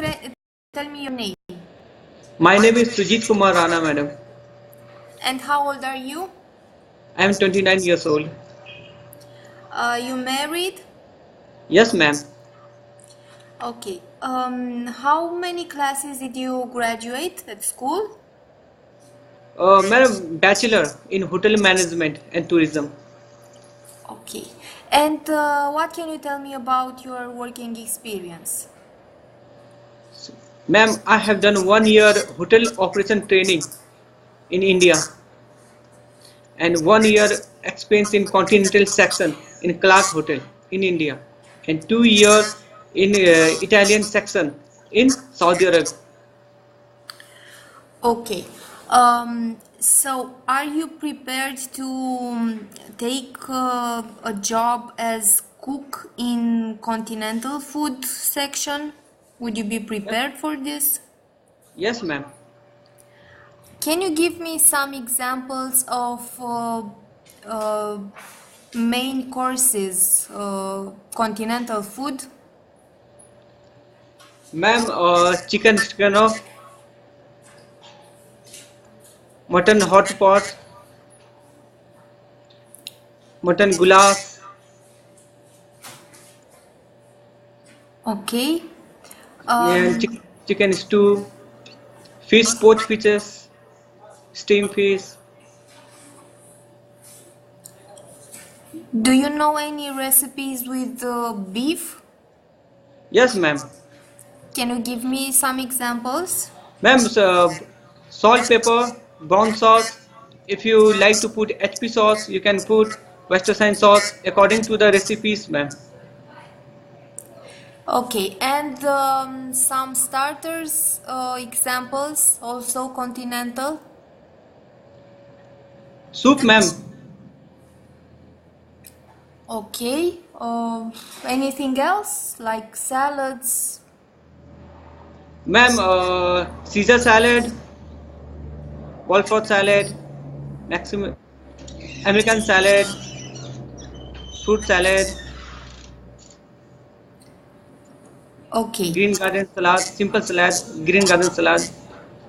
tell me your name? My name is Sujit Kumar Rana, madam. And how old are you? I am 29 years old. You married? Yes, ma'am. Okay. How many classes did you graduate at school? Madam, bachelor in hotel management and tourism. Okay. And what can you tell me about your working experience? Ma'am, I have done 1 year hotel operation training in India and 1 year experience in continental section in Clark Hotel in India and 2 years in Italian section in Saudi Arabia. Okay. So are you prepared to take a job as cook in continental food section? Would you be prepared for this? Yes, ma'am. Can you give me some examples of uh, main courses, continental food? Ma'am, chicken stroganoff, mutton hot pot, mutton gulas, Okay. and chicken stew, fish, poached fishes, steamed fish. Do you know any recipes with beef? Yes, ma'am. Can you give me some examples? Ma'am, salt, pepper, brown sauce. If you like to put HP sauce, you can put Worcestershire sauce according to the recipes, ma'am. Okay, and some starters, examples, also continental. Soup, ma'am. Okay, anything else like salads? Ma'am, Caesar salad, Walford salad, maximum American salad, fruit salad, Okay, green garden salad, simple salad, green garden salad.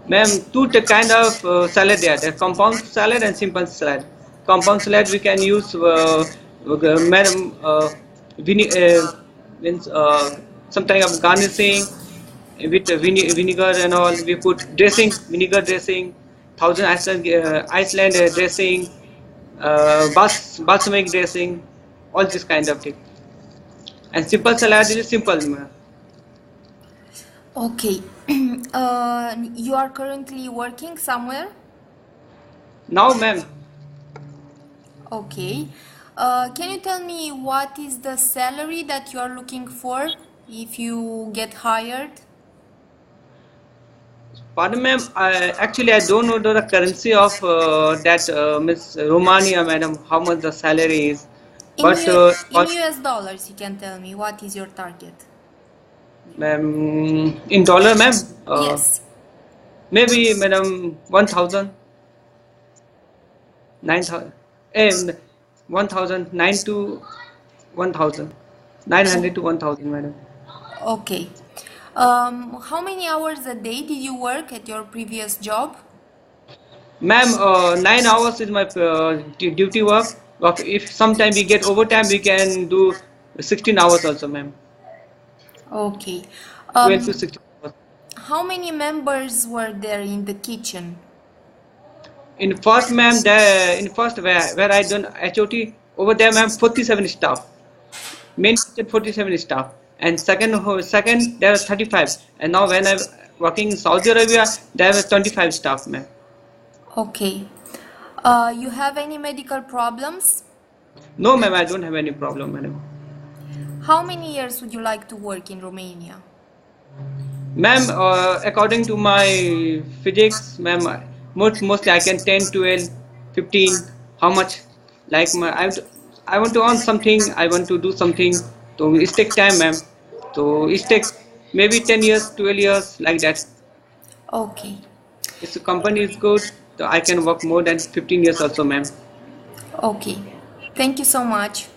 Ma'am, two kind of salad there. There's compound salad and simple salad. Compound salad we can use, madam, means some type of garnishing with vinegar and all. We put dressing, vinegar dressing, thousand Iceland dressing, balsamic dressing, all this kind of thing. And simple salad is simple, ma'am. okay. You are currently working somewhere? Now, ma'am. Okay. Can you tell me what is the salary that you are looking for if you get hired? Pardon, ma'am. Actually, I don't know the currency of that Miss Romania, madam. How much the salary is? But In US dollars, you can tell me what is your target? ma'am, in dollar, ma'am. Yes. Maybe, madam, 1,000, 9,000, and 1,000, 9 to 1,000, 900 to 1,000, madam. Okay. How many hours a day did you work at your previous job? Ma'am, 9 hours is my duty work. But if sometime we get overtime, we can do 16 hours also, ma'am. Okay. 12 to 16 hours. How many members were there in the kitchen? In first, ma'am, in first where I done HOT, over there, ma'am, 47 staff. Main kitchen 47 staff. And second there are 35. And now when I'm working in Saudi Arabia, there were 25 staff, ma'am. Okay. You have any medical problems? No, ma'am, I don't have any problem, madam. How many years would you like to work in Romania? Ma'am, according to my physics, ma'am, mostly I can 10, 12, 15. How much? Like I want to earn something. I want to do something. So it takes time, ma'am. So it takes maybe 10 years, 12 years, like that. Okay. If the company is good, so I can work more than 15 years also, ma'am. Okay. Thank you so much.